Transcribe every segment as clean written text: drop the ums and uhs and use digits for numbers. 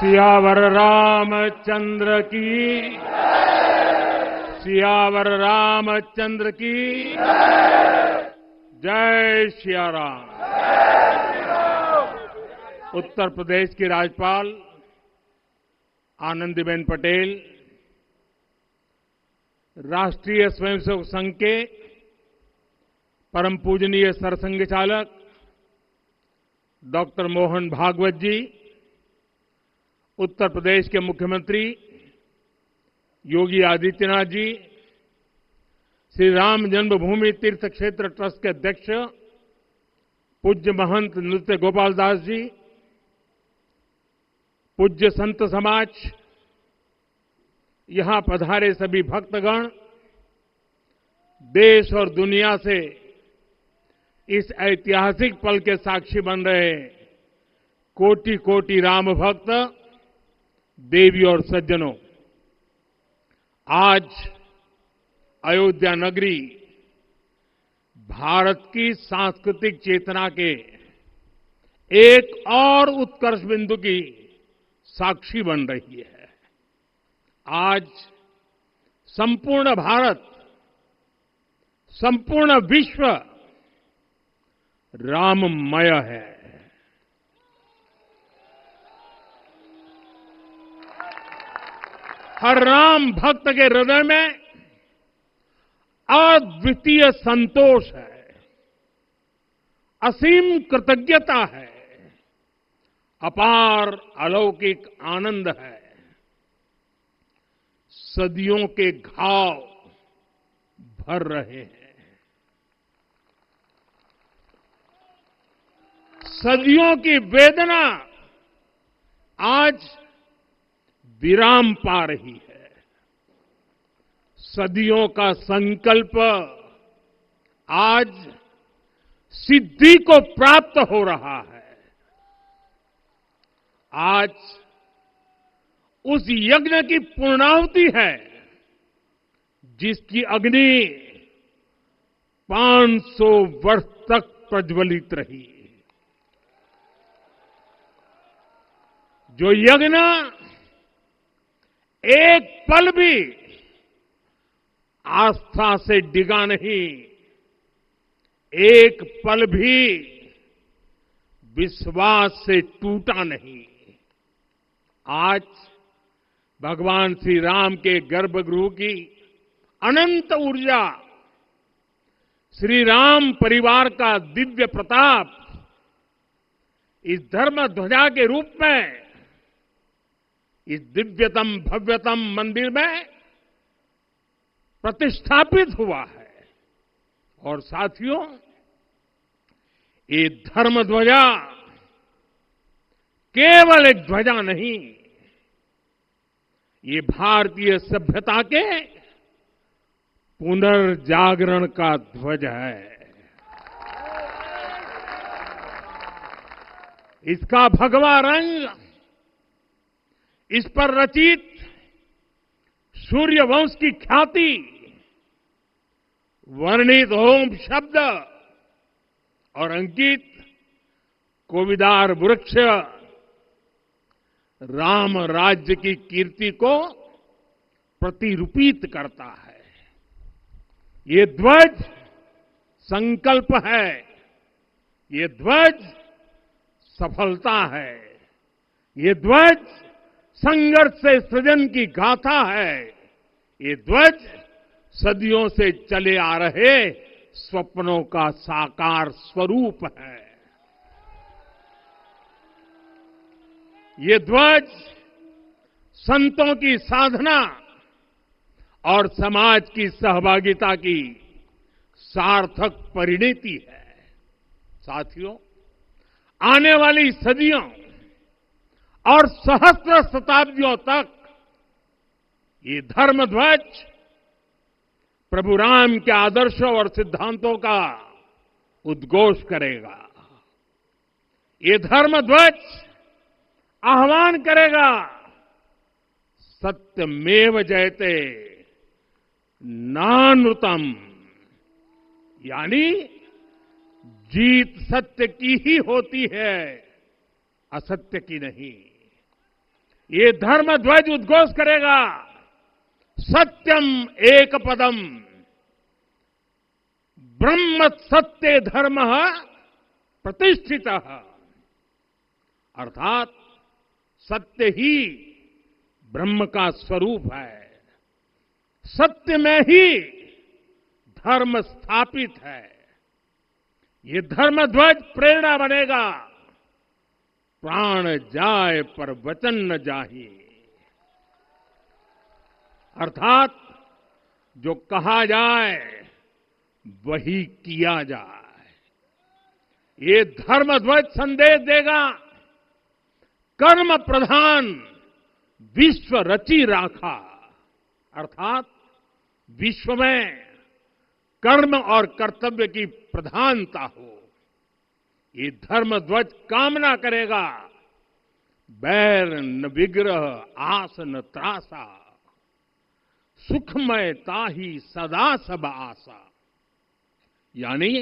सियावर रामचंद्र की, सियावर रामचंद्र की जय सिया राम। उत्तर प्रदेश की राज्यपाल आनंदीबेन पटेल, राष्ट्रीय स्वयंसेवक संघ के परम पूजनीय सरसंघ चालक डॉक्टर मोहन भागवत जी, उत्तर प्रदेश के मुख्यमंत्री योगी आदित्यनाथ जी, श्री राम जन्मभूमि तीर्थ क्षेत्र ट्रस्ट के अध्यक्ष पूज्य महंत नृत्य गोपाल दास जी, पूज्य संत समाज, यहां पधारे सभी भक्तगण, देश और दुनिया से इस ऐतिहासिक पल के साक्षी बन रहे कोटि कोटि राम भक्त, देवी और सज्जनों, आज अयोध्या नगरी भारत की सांस्कृतिक चेतना के एक और उत्कर्ष बिंदु की साक्षी बन रही है। आज संपूर्ण भारत, संपूर्ण विश्व राममय है। हर राम भक्त के हृदय में अद्वितीय संतोष है, असीम कृतज्ञता है, अपार अलौकिक आनंद है। सदियों के घाव भर रहे हैं, सदियों की वेदना आज विराम पा रही है। सदियों का संकल्प आज सिद्धि को प्राप्त हो रहा है। आज उस यज्ञ की पूर्णाहुति है जिसकी अग्नि 500 वर्ष तक प्रज्वलित रही। जो यज्ञ एक पल भी आस्था से डिगा नहीं, एक पल भी विश्वास से टूटा नहीं। आज भगवान श्री राम के गर्भगृह की अनंत ऊर्जा, श्री राम परिवार का दिव्य प्रताप इस धर्म ध्वजा के रूप में इस दिव्यतम भव्यतम मंदिर में प्रतिष्ठापित हुआ है। और साथियों, ये धर्म ध्वजा केवल एक ध्वजा नहीं, ये भारतीय सभ्यता के पुनर्जागरण का ध्वज है। इसका भगवा रंग, इस पर रचित सूर्यवंश की ख्याति, वर्णित ओम शब्द और अंकित कोविदार वृक्ष राम राज्य की कीर्ति को प्रतिरूपित करता है। ये ध्वज संकल्प है, ये ध्वज सफलता है, ये ध्वज संघर्ष से सृजन की गाथा है, ये ध्वज सदियों से चले आ रहे स्वप्नों का साकार स्वरूप है। ये ध्वज संतों की साधना और समाज की सहभागिता की सार्थक परिणति है। साथियों, आने वाली सदियों और सहस्त्र शताब्दियों तक ये धर्म ध्वज प्रभु राम के आदर्शों और सिद्धांतों का उद्घोष करेगा। ये धर्म ध्वज आह्वान करेगा, सत्यमेव जयते नानृतम, यानी जीत सत्य की ही होती है, असत्य की नहीं। ये धर्म ध्वज उद्घोष करेगा, सत्यम एक पदम, ब्रह्म सत्य धर्म प्रतिष्ठित, अर्थात सत्य ही ब्रह्म का स्वरूप है, सत्य में ही धर्म स्थापित है। ये धर्म ध्वज प्रेरणा बनेगा, प्राण जाए पर वचन न जाहि, अर्थात जो कहा जाए वही किया जाए। ये धर्म ध्वज संदेश देगा, कर्म प्रधान विश्व रची राखा, अर्थात विश्व में कर्म और कर्तव्य की प्रधानता हो। ये धर्म ध्वज कामना करेगा, बैर न विग्रह आस न त्रासा, सुखमय ताही सदा सब आशा, यानी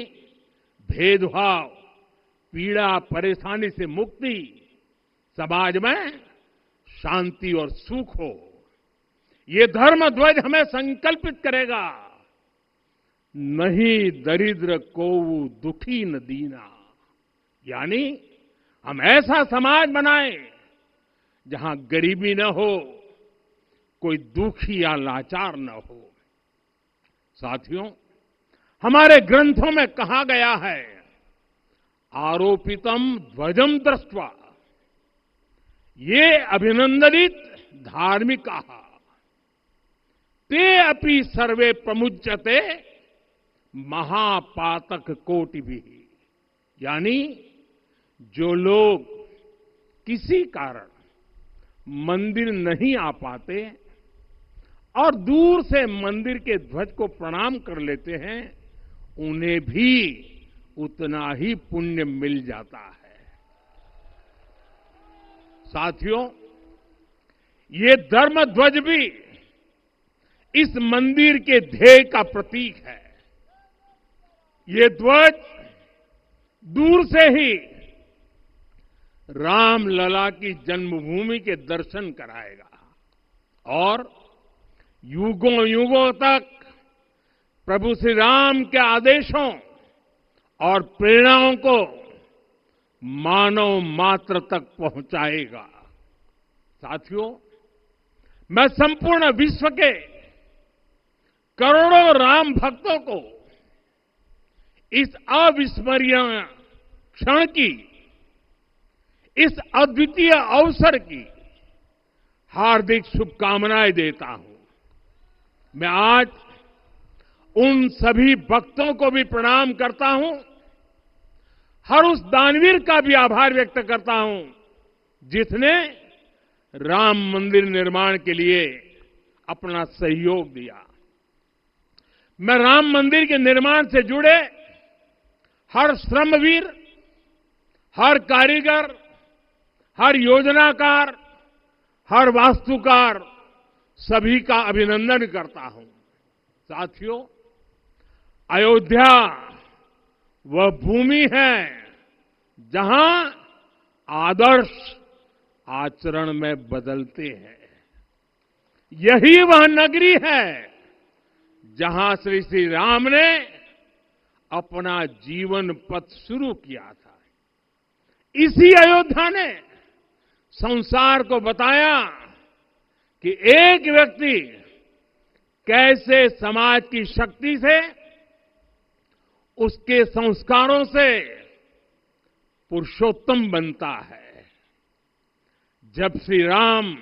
भेदभाव, पीड़ा, परेशानी से मुक्ति, समाज में शांति और सुख हो। ये धर्म ध्वज हमें संकल्पित करेगा, नहीं दरिद्र कोऊ दुखी न दीना, यानी हम ऐसा समाज बनाएं जहां गरीबी न हो, कोई दुखी या लाचार न हो। साथियों, हमारे ग्रंथों में कहा गया है, आरोपितम ध्वजम दृष्ट्वा, ये अभिनंदनित धार्मिका, ते अपि सर्वे प्रमुच्यते महापातक कोटि भी, यानी जो लोग किसी कारण मंदिर नहीं आ पाते और दूर से मंदिर के ध्वज को प्रणाम कर लेते हैं, उन्हें भी उतना ही पुण्य मिल जाता है। साथियों, ये धर्म ध्वज भी इस मंदिर के ध्येय का प्रतीक है। ये ध्वज दूर से ही रामलला की जन्मभूमि के दर्शन कराएगा और युगों युगों तक प्रभु श्री राम के आदेशों और प्रेरणाओं को मानव मात्र तक पहुंचाएगा। साथियों, मैं संपूर्ण विश्व के करोड़ों राम भक्तों को इस अविस्मरणीय क्षण की, इस अद्वितीय अवसर की हार्दिक शुभकामनाएं देता हूं। मैं आज उन सभी भक्तों को भी प्रणाम करता हूं, हर उस दानवीर का भी आभार व्यक्त करता हूं जिसने राम मंदिर निर्माण के लिए अपना सहयोग दिया। मैं राम मंदिर के निर्माण से जुड़े हर श्रमवीर, हर कारीगर, हर योजनाकार, हर वास्तुकार, सभी का अभिनंदन करता हूं। साथियों, अयोध्या वह भूमि है जहां आदर्श आचरण में बदलते हैं। यही वह नगरी है जहां श्री राम ने अपना जीवन पथ शुरू किया था। इसी अयोध्या ने संसार को बताया कि एक व्यक्ति कैसे समाज की शक्ति से, उसके संस्कारों से पुरुषोत्तम बनता है। जब श्री राम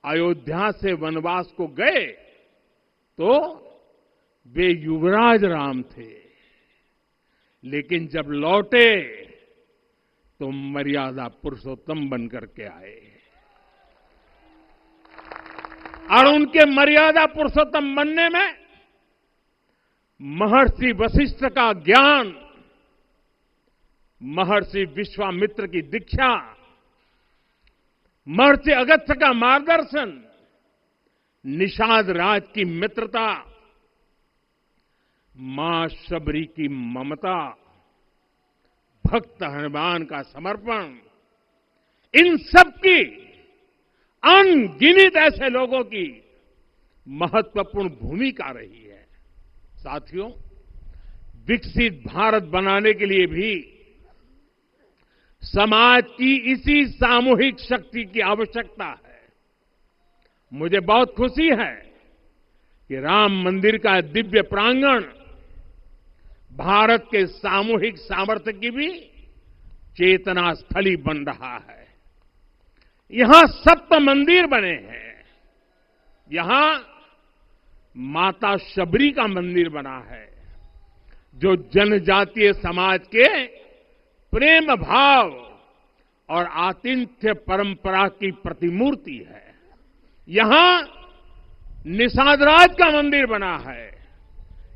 अयोध्या से वनवास को गए तो वे युवराज राम थे, लेकिन जब लौटे तो मर्यादा पुरुषोत्तम बनकर के आए और उनके मर्यादा पुरुषोत्तम बनने में महर्षि वशिष्ठ का ज्ञान, महर्षि विश्वामित्र की दीक्षा, महर्षि अगस्त्य का मार्गदर्शन, निषाद राज की मित्रता, मां शबरी की ममता, भक्त हनुमान का समर्पण, इन सब की अनगिनत ऐसे लोगों की महत्वपूर्ण भूमिका रही है। साथियों, विकसित भारत बनाने के लिए भी समाज की इसी सामूहिक शक्ति की आवश्यकता है। मुझे बहुत खुशी है कि राम मंदिर का दिव्य प्रांगण भारत के सामूहिक सामर्थ्य की भी चेतना स्थली बन रहा है। यहां 7 मंदिर बने हैं। यहां माता शबरी का मंदिर बना है, जो जनजातीय समाज के प्रेम भाव और आतिथ्य परंपरा की प्रतिमूर्ति है। यहां निषादराज का मंदिर बना है।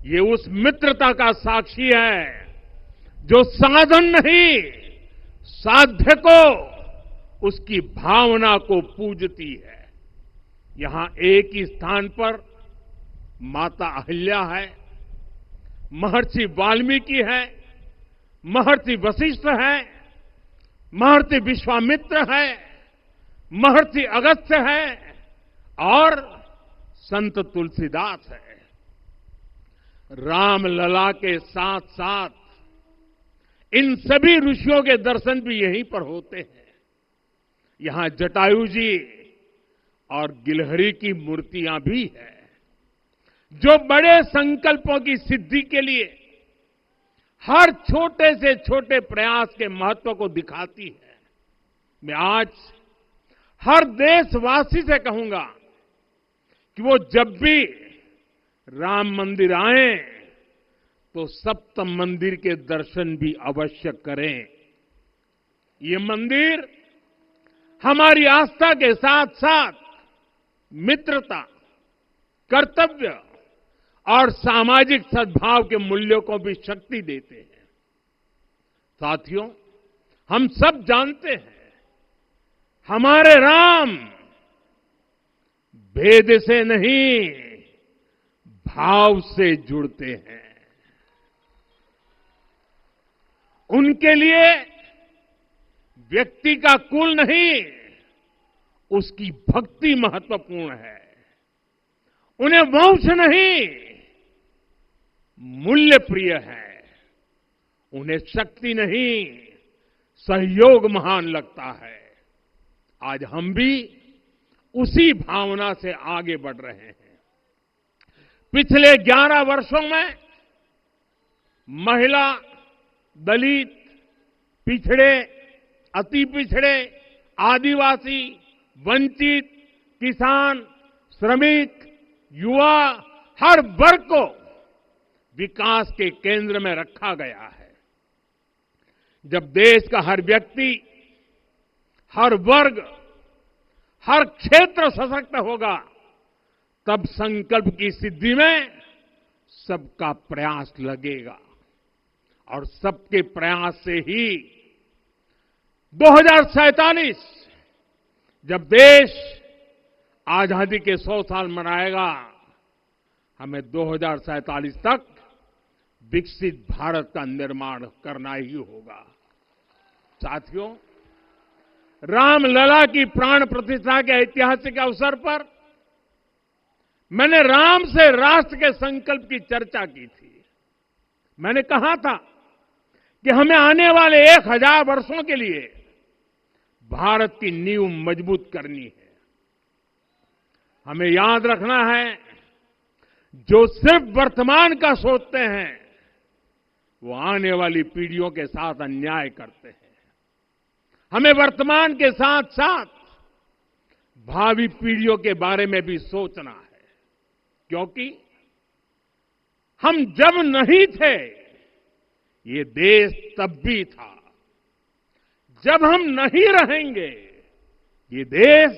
ये उस मित्रता का साक्षी है जो साधन नहीं, साध्य को, उसकी भावना को पूजती है। यहां एक ही स्थान पर माता अहिल्या है, महर्षि वाल्मीकि है, महर्षि वशिष्ठ है, महर्षि विश्वामित्र है, महर्षि अगस्त्य है और संत तुलसीदास है। रामलला के साथ साथ इन सभी ऋषियों के दर्शन भी यहीं पर होते हैं। यहां जटायु जी और गिलहरी की मूर्तियां भी है, जो बड़े संकल्पों की सिद्धि के लिए हर छोटे से छोटे प्रयास के महत्व को दिखाती है। मैं आज हर देशवासी से कहूंगा कि वो जब भी राम मंदिर आए तो सप्त मंदिर के दर्शन भी अवश्य करें। ये मंदिर हमारी आस्था के साथ साथ मित्रता, कर्तव्य और सामाजिक सद्भाव के मूल्यों को भी शक्ति देते हैं। साथियों, हम सब जानते हैं हमारे राम भेद से नहीं, भाव से जुड़ते हैं। उनके लिए व्यक्ति का कुल नहीं, उसकी भक्ति महत्वपूर्ण है। उन्हें वंश नहीं, मूल्य प्रिय है। उन्हें शक्ति नहीं, सहयोग महान लगता है। आज हम भी उसी भावना से आगे बढ़ रहे हैं। पिछले 11 वर्षों में महिला, दलित, पिछड़े, अति पिछड़े, आदिवासी, वंचित, किसान, श्रमिक, युवा, हर वर्ग को विकास के केंद्र में रखा गया है। जब देश का हर व्यक्ति, हर वर्ग, हर क्षेत्र सशक्त होगा, तब संकल्प की सिद्धि में सबका प्रयास लगेगा। और सबके प्रयास से ही 2047 जब देश आजादी के 100 साल मनाएगा, हमें 2047 तक विकसित भारत का निर्माण करना ही होगा। साथियों, रामलला की प्राण प्रतिष्ठा के ऐतिहासिक अवसर पर मैंने राम से राष्ट्र के संकल्प की चर्चा की थी। मैंने कहा था कि हमें आने वाले 1000 वर्षों के लिए भारत की नींव मजबूत करनी है। हमें याद रखना है, जो सिर्फ वर्तमान का सोचते हैं वो आने वाली पीढ़ियों के साथ अन्याय करते हैं। हमें वर्तमान के साथ साथ भावी पीढ़ियों के बारे में भी सोचना है, क्योंकि हम जब नहीं थे ये देश तब भी था, जब हम नहीं रहेंगे ये देश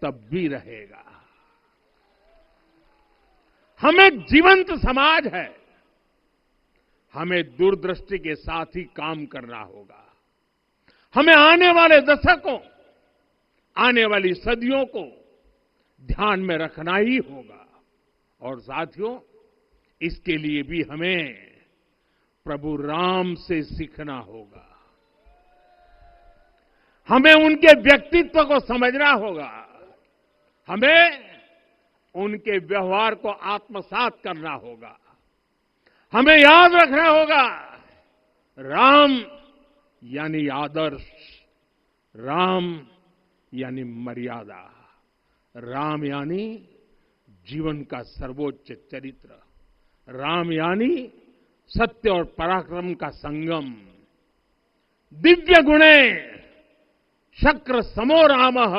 तब भी रहेगा। हम एक जीवंत समाज है, हमें दूरदृष्टि के साथ ही काम करना होगा। हमें आने वाले दशकों, आने वाली सदियों को ध्यान में रखना ही होगा। और साथियों, इसके लिए भी हमें प्रभु राम से सीखना होगा। हमें उनके व्यक्तित्व को समझना होगा। हमें उनके व्यवहार को आत्मसात करना होगा। हमें याद रखना होगा, राम यानी आदर्श, राम यानी मर्यादा, राम यानी जीवन का सर्वोच्च चरित्र, राम यानी सत्य और पराक्रम का संगम। दिव्य गुणे शक्र समो रामः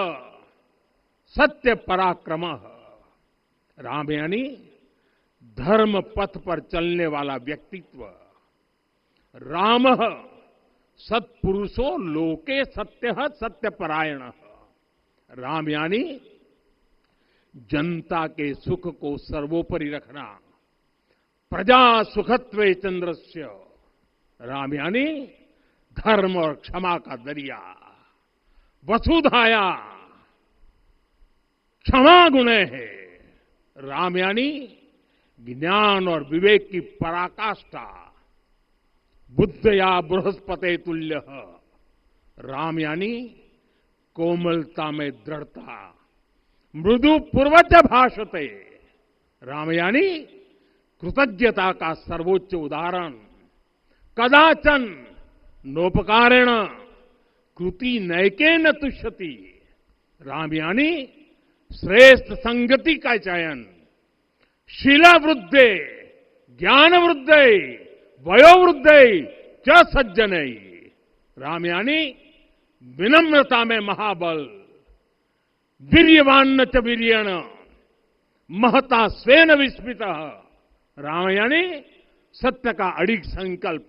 सत्य पराक्रमः। राम यानी धर्म पथ पर चलने वाला व्यक्तित्व। रामः सत्पुरुषो लोके सत्यः सत्यपरायणः। राम यानी जनता के सुख को सर्वोपरि रखना। प्रजा सुखत्वे चंद्रस्य। राम यानी धर्म और क्षमा का दरिया। वसुधाया क्षमा गुणे है। राम यानी ज्ञान और विवेक की पराकाष्ठा। बुद्धया बृहस्पते तुल्य। राम यानी कोमलता में दृढ़ता। मृदु पूर्वज भाषते। राम यानी कृतज्ञता का सर्वोच्च उदाहरण। कदाचन नोपकारेण कृति नैकेन तुष्यति। राम यानी श्रेष्ठ संगति का चयन। शिला वृद्धे ज्ञान वृद्धे वयोवृद्धे च सज्जने। राम यानी विनम्रता में महाबल। वीर्यवान च वीर्यण महता स्वेन विस्मितः। राम यानी सत्य का अडिग संकल्प।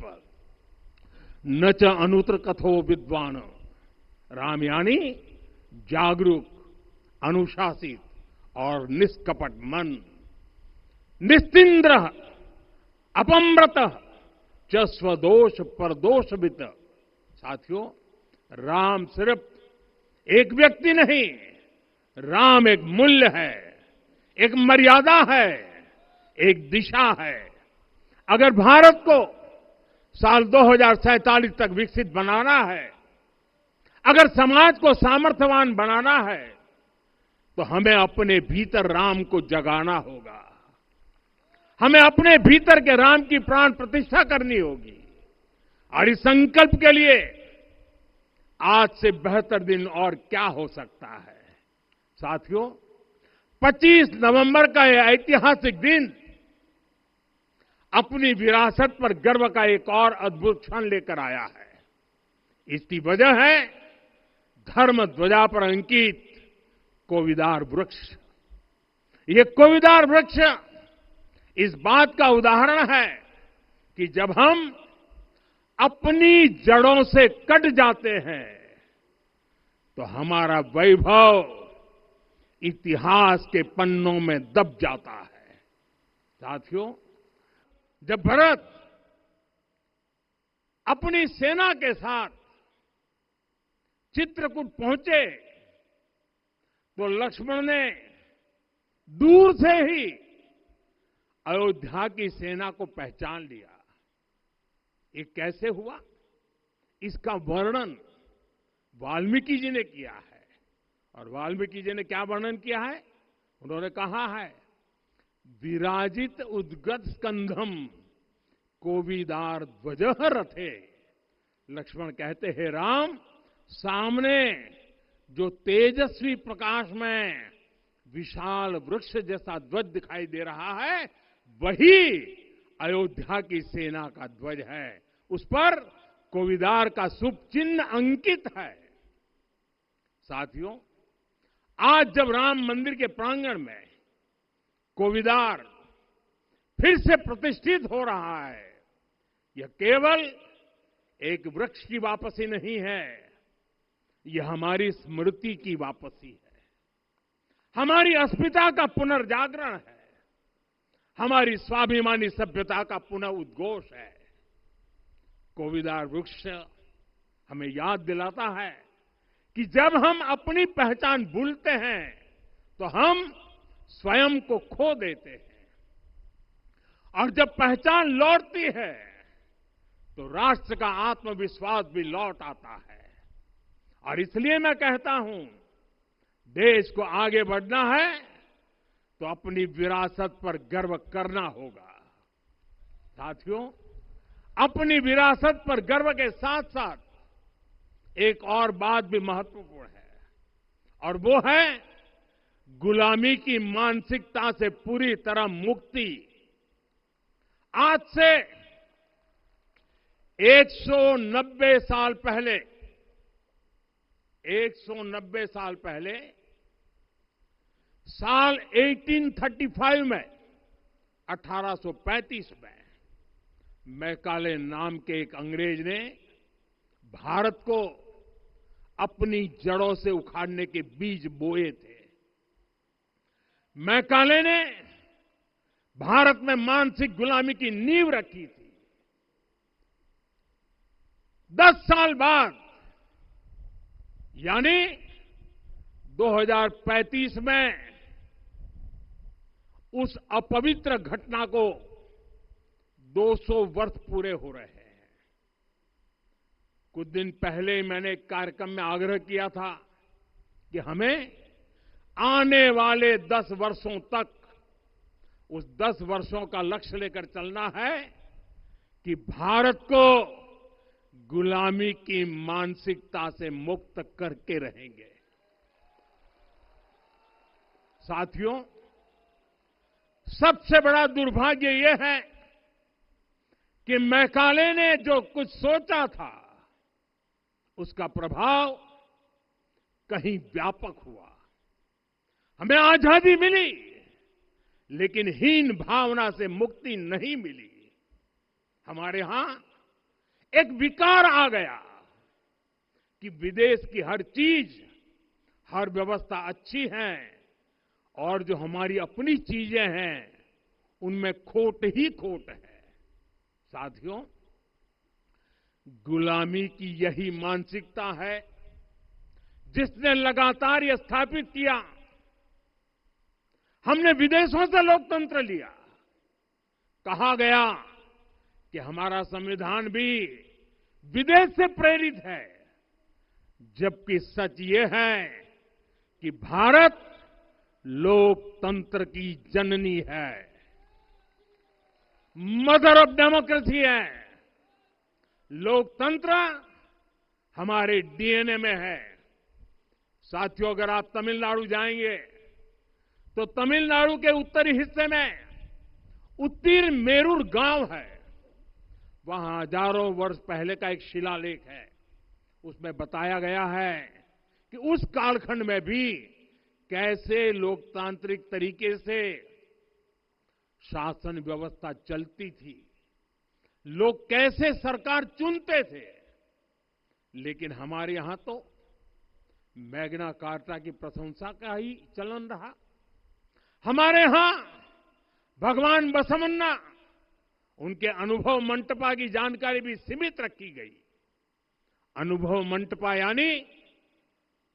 न च अनुत्र कथो विद्वान। राम यानी जागरूक, अनुशासित और निष्कपट मन। निस्तिंद्र अपम्रत च स्वदोष परदोषवित। साथियों, राम सिर्फ एक व्यक्ति नहीं, राम एक मूल्य है, एक मर्यादा है, एक दिशा है। अगर भारत को साल 2047 तक विकसित बनाना है, अगर समाज को सामर्थ्यवान बनाना है, तो हमें अपने भीतर राम को जगाना होगा। हमें अपने भीतर के राम की प्राण प्रतिष्ठा करनी होगी। और इस संकल्प के लिए आज से बेहतर दिन और क्या हो सकता है। साथियों, 25 नवंबर का यह ऐतिहासिक दिन अपनी विरासत पर गर्व का एक और अद्भुत क्षण लेकर आया है। इसकी वजह है धर्म ध्वजा पर अंकित कोविदार वृक्ष। ये कोविदार वृक्ष इस बात का उदाहरण है कि जब हम अपनी जड़ों से कट जाते हैं तो हमारा वैभव इतिहास के पन्नों में दब जाता है। साथियों, जब भरत अपनी सेना के साथ चित्रकूट पहुंचे तो लक्ष्मण ने दूर से ही अयोध्या की सेना को पहचान लिया। ये कैसे हुआ, इसका वर्णन वाल्मीकि जी ने किया है। और वाल्मीकि जी ने क्या वर्णन किया है? उन्होंने कहा है, विराजित उद्गत स्कंधम कोविदार ध्वज रथे। लक्ष्मण कहते हैं, राम, सामने जो तेजस्वी प्रकाश में विशाल वृक्ष जैसा ध्वज दिखाई दे रहा है, वही अयोध्या की सेना का ध्वज है। उस पर कोविदार का शुभ चिन्ह अंकित है। साथियों, आज जब राम मंदिर के प्रांगण में कोविदार फिर से प्रतिष्ठित हो रहा है, यह केवल एक वृक्ष की वापसी नहीं है, यह हमारी स्मृति की वापसी है, हमारी अस्मिता का पुनर्जागरण है, हमारी स्वाभिमानी सभ्यता का पुनः उद्घोष है। कोविदार वृक्ष हमें याद दिलाता है कि जब हम अपनी पहचान भूलते हैं तो हम स्वयं को खो देते हैं, और जब पहचान लौटती है तो राष्ट्र का आत्मविश्वास भी लौट आता है। और इसलिए मैं कहता हूं, देश को आगे बढ़ना है तो अपनी विरासत पर गर्व करना होगा। साथियों, अपनी विरासत पर गर्व के साथ साथ एक और बात भी महत्वपूर्ण है, और वो है गुलामी की मानसिकता से पूरी तरह मुक्ति। आज से 190 साल पहले 190 साल पहले साल 1835 में 1835 में मैकाले नाम के एक अंग्रेज ने भारत को अपनी जड़ों से उखाड़ने के बीज बोए थे। मैकाले ने भारत में मानसिक गुलामी की नींव रखी थी। 10 साल बाद यानी 2035 में उस अपवित्र घटना को 200 वर्ष पूरे हो रहे हैं। कुछ दिन पहले मैंने एक कार्यक्रम में आग्रह किया था कि हमें आने वाले 10 वर्षों तक उस 10 वर्षों का लक्ष्य लेकर चलना है कि भारत को गुलामी की मानसिकता से मुक्त करके रहेंगे। साथियों, सबसे बड़ा दुर्भाग्य यह है कि मैकाले ने जो कुछ सोचा था उसका प्रभाव कहीं व्यापक हुआ। हमें आजादी मिली, लेकिन हीन भावना से मुक्ति नहीं मिली। हमारे यहां एक विकार आ गया कि विदेश की हर चीज, हर व्यवस्था अच्छी है और जो हमारी अपनी चीजें हैं उनमें खोट ही खोट है। साथियों, गुलामी की यही मानसिकता है जिसने लगातार यह स्थापित किया। हमने विदेशों से लोकतंत्र लिया। कहा गया कि हमारा संविधान भी विदेश से प्रेरित है, जबकि सच ये है कि भारत लोकतंत्र की जननी है, मदर ऑफ डेमोक्रेसी है। लोकतंत्र हमारे डीएनए में है। साथियों, अगर आप तमिलनाडु जाएंगे तो तमिलनाडु के उत्तरी हिस्से में उत्तीरमेरूर गांव है। वहां हजारों वर्ष पहले का एक शिलालेख है। उसमें बताया गया है कि उस कालखंड में भी कैसे लोकतांत्रिक तरीके से शासन व्यवस्था चलती थी, लोग कैसे सरकार चुनते थे। लेकिन हमारे यहां तो मैग्ना कार्टा की प्रशंसा का ही चलन रहा। हमारे यहां भगवान बसवन्ना, उनके अनुभव मंटपा की जानकारी भी सीमित रखी गई। अनुभव मंटपा यानी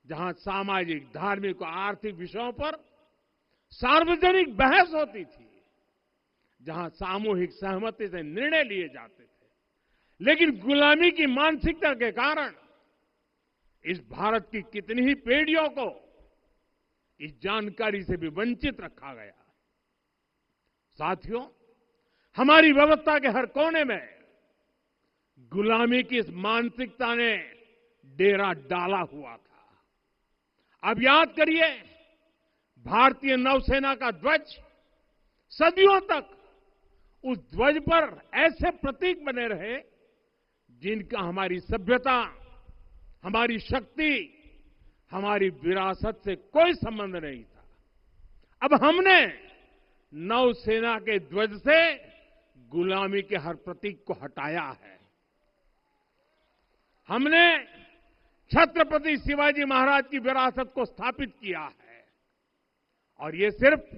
जहां सामाजिक, धार्मिक और आर्थिक विषयों पर सार्वजनिक बहस होती थी, जहां सामूहिक सहमति से निर्णय लिए जाते थे। लेकिन गुलामी की मानसिकता के कारण इस भारत की कितनी ही पीढ़ियों को इस जानकारी से भी वंचित रखा गया। साथियों, हमारी व्यवस्था के हर कोने में गुलामी की इस मानसिकता ने डेरा डाला हुआ था। अब याद करिए, भारतीय नौसेना का ध्वज सदियों तक उस ध्वज पर ऐसे प्रतीक बने रहे जिनका हमारी सभ्यता, हमारी शक्ति, हमारी विरासत से कोई संबंध नहीं था। अब हमने नौसेना के ध्वज से गुलामी के हर प्रतीक को हटाया है। हमने छत्रपति शिवाजी महाराज की विरासत को स्थापित किया है। और ये सिर्फ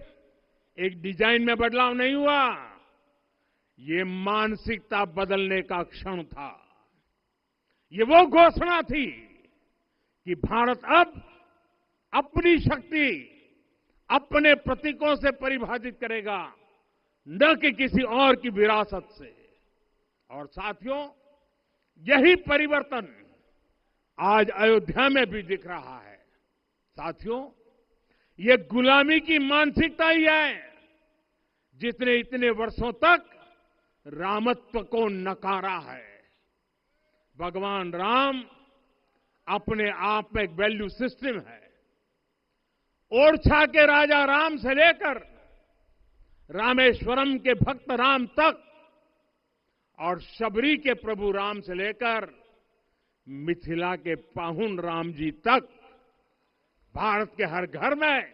एक डिजाइन में बदलाव नहीं हुआ, ये मानसिकता बदलने का क्षण था। ये वो घोषणा थी कि भारत अब अपनी शक्ति अपने प्रतीकों से परिभाषित करेगा, न कि किसी और की विरासत से। और साथियों, यही परिवर्तन आज अयोध्या में भी दिख रहा है। साथियों, ये गुलामी की मानसिकता ही है जिसने इतने वर्षों तक रामत्व को नकारा है। भगवान राम अपने आप में एक वैल्यू सिस्टम है। ओरछा के राजा राम से लेकर रामेश्वरम के भक्त राम तक और शबरी के प्रभु राम से लेकर मिथिला के पाहुन राम जी तक भारत के हर घर में,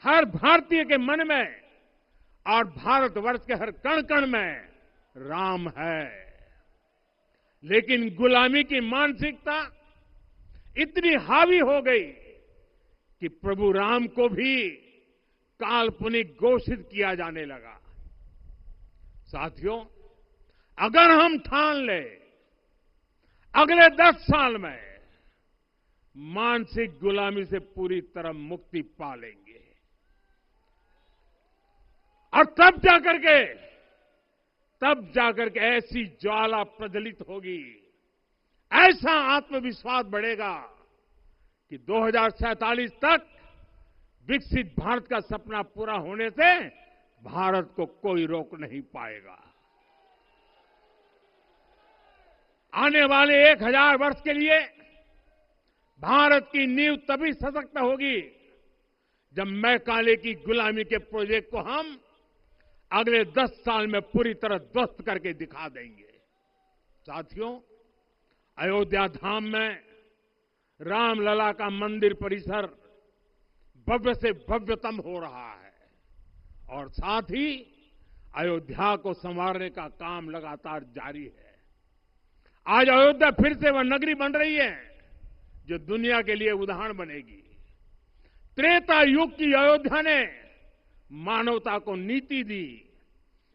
हर भारतीय के मन में और भारतवर्ष के हर कण कण में राम है। लेकिन गुलामी की मानसिकता इतनी हावी हो गई कि प्रभु राम को भी काल्पनिक घोषित किया जाने लगा। साथियों, अगर हम ठान लें अगले 10 साल में मानसिक गुलामी से पूरी तरह मुक्ति पा लेंगे और तब जाकर के ऐसी ज्वाला प्रज्वलित होगी, ऐसा आत्मविश्वास बढ़ेगा कि 2047 तक विकसित भारत का सपना पूरा होने से भारत को कोई रोक नहीं पाएगा। आने वाले 1000 वर्ष के लिए भारत की नींव तभी सशक्त होगी जब मैकाले की गुलामी के प्रोजेक्ट को हम अगले 10 साल में पूरी तरह ध्वस्त करके दिखा देंगे। साथियों, अयोध्या धाम में रामलला का मंदिर परिसर भव्य से भव्यतम हो रहा है और साथ ही अयोध्या को संवारने का काम लगातार जारी है। आज अयोध्या फिर से वह नगरी बन रही है जो दुनिया के लिए उदाहरण बनेगी। त्रेता युग की अयोध्या ने मानवता को नीति दी।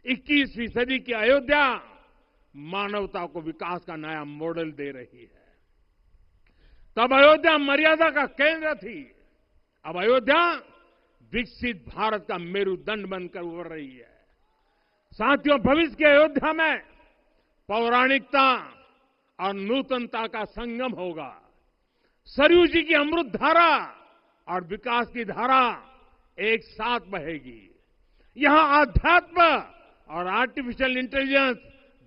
21वीं सदी की अयोध्या मानवता को विकास का नया मॉडल दे रही है। तब अयोध्या मर्यादा का केंद्र थी, अब अयोध्या विकसित भारत का मेरुदंड बनकर उभर रही है। साथियों, भविष्य की अयोध्या में पौराणिकता और नूतनता का संगम होगा। सरयू जी की अमृत धारा और विकास की धारा एक साथ बहेगी। यहां आध्यात्म और आर्टिफिशियल इंटेलिजेंस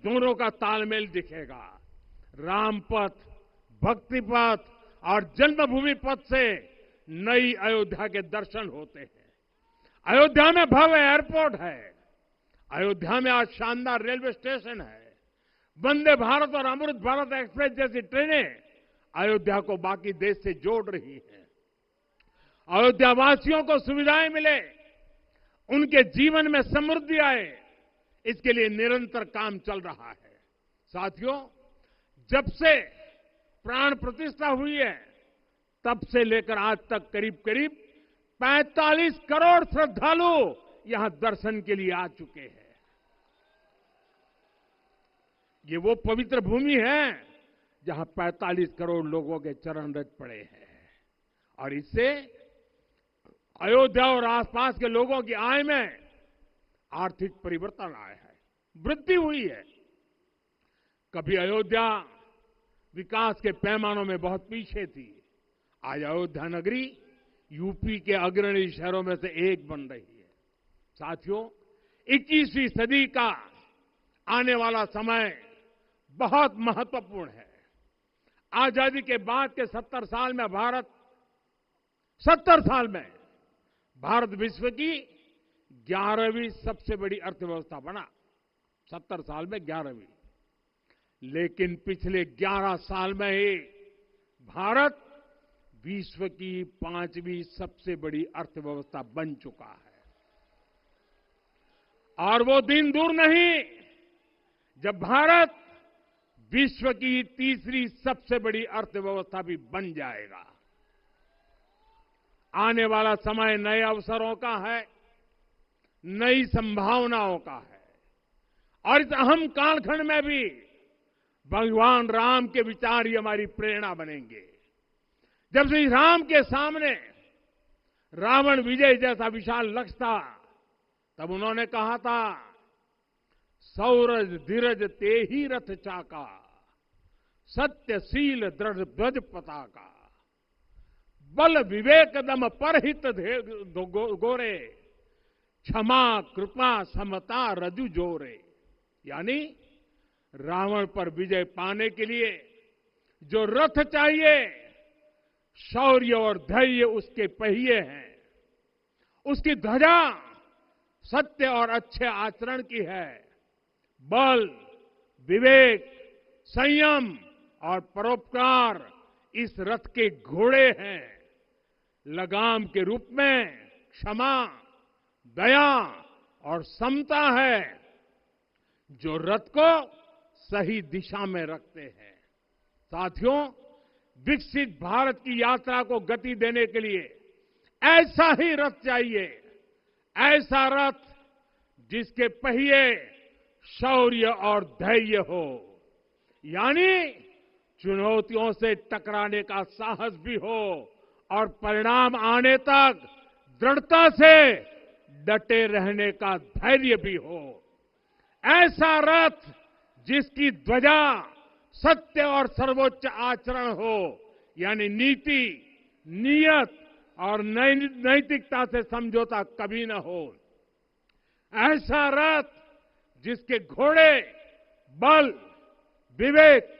दोनों का तालमेल दिखेगा। राम पथ, भक्ति पथ और जन्मभूमि पथ से नई अयोध्या के दर्शन होते हैं। अयोध्या में भव्य एयरपोर्ट है। अयोध्या में आज शानदार रेलवे स्टेशन है। वंदे भारत और अमृत भारत एक्सप्रेस जैसी ट्रेनें अयोध्या को बाकी देश से जोड़ रही हैं। अयोध्या वासियों को सुविधाएं मिले, उनके जीवन में समृद्धि आए, इसके लिए निरंतर काम चल रहा है। साथियों, जब से प्राण प्रतिष्ठा हुई है तब से लेकर आज तक करीब 45 करोड़ श्रद्धालु यहां दर्शन के लिए आ चुके हैं। ये वो पवित्र भूमि है जहां 45 करोड़ लोगों के चरण रज पड़े हैं और इससे अयोध्या और आसपास के लोगों की आय में आर्थिक परिवर्तन आया है, वृद्धि हुई है। कभी अयोध्या विकास के पैमानों में बहुत पीछे थी। आज अयोध्या नगरी यूपी के अग्रणी शहरों में से एक बन रही है। साथियों, 21वीं सदी का आने वाला समय बहुत महत्वपूर्ण है। आजादी के बाद के 70 साल में भारत विश्व की 11वीं सबसे बड़ी अर्थव्यवस्था बना। 70 साल में 11वीं। लेकिन पिछले 11 साल में ही भारत विश्व की 5वीं सबसे बड़ी अर्थव्यवस्था बन चुका है। और वो दिन दूर नहीं जब भारत विश्व की 3री सबसे बड़ी अर्थव्यवस्था भी बन जाएगा। आने वाला समय नए अवसरों का है, नई संभावनाओं का है और इस अहम कालखंड में भी भगवान राम के विचार ही हमारी प्रेरणा बनेंगे। जब श्री राम के सामने रावण विजय जैसा विशाल लक्ष्य था, तब उन्होंने कहा था, सौरज धीरज ते ही रथ चाका, सत्यशील दृढ़ ध्वज पताका, बल विवेक दम परहित गोरे, क्षमा कृपा समता रजु जोरे। यानी रावण पर विजय पाने के लिए जो रथ चाहिए, शौर्य और धैर्य उसके पहिए हैं, उसकी ध्वजा सत्य और अच्छे आचरण की है, बल विवेक संयम और परोपकार इस रथ के घोड़े हैं, लगाम के रूप में क्षमा दया और समता है जो रथ को सही दिशा में रखते हैं। साथियों, विकसित भारत की यात्रा को गति देने के लिए ऐसा ही रथ चाहिए, ऐसा रथ जिसके पहिए शौर्य और धैर्य हो, यानी चुनौतियों से टकराने का साहस भी हो और परिणाम आने तक दृढ़ता से डटे रहने का धैर्य भी हो। ऐसा रथ जिसकी ध्वजा सत्य और सर्वोच्च आचरण हो, यानी नीति नियत और नैतिकता से समझौता कभी न हो। ऐसा रथ जिसके घोड़े बल विवेक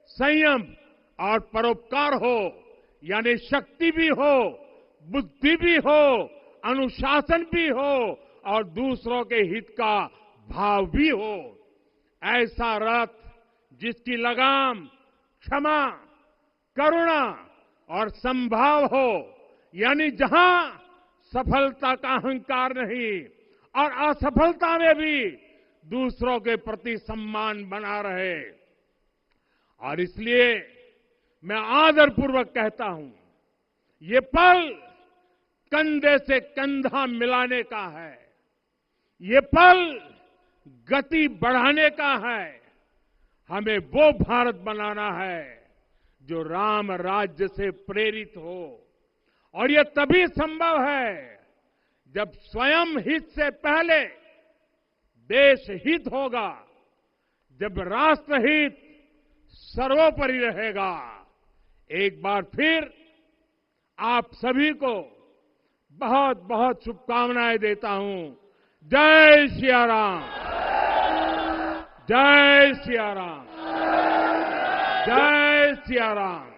संयम और परोपकार हो, यानी शक्ति भी हो बुद्धि भी हो अनुशासन भी हो और दूसरों के हित का भाव भी हो। ऐसा रथ जिसकी लगाम क्षमा करुणा और संभाव हो, यानी जहां सफलता का अहंकार नहीं और असफलता में भी दूसरों के प्रति सम्मान बना रहे। और इसलिए मैं आदरपूर्वक कहता हूं, ये पल कंधे से कंधा मिलाने का है, ये पल गति बढ़ाने का है। हमें वो भारत बनाना है जो राम राज्य से प्रेरित हो, और ये तभी संभव है जब स्वयं हित से पहले देश हित होगा, जब राष्ट्र हित सर्वोपरि रहेगा। एक बार फिर आप सभी को बहुत बहुत शुभकामनाएं देता हूं। जय सिया राम, जय सिया राम, जय सिया राम।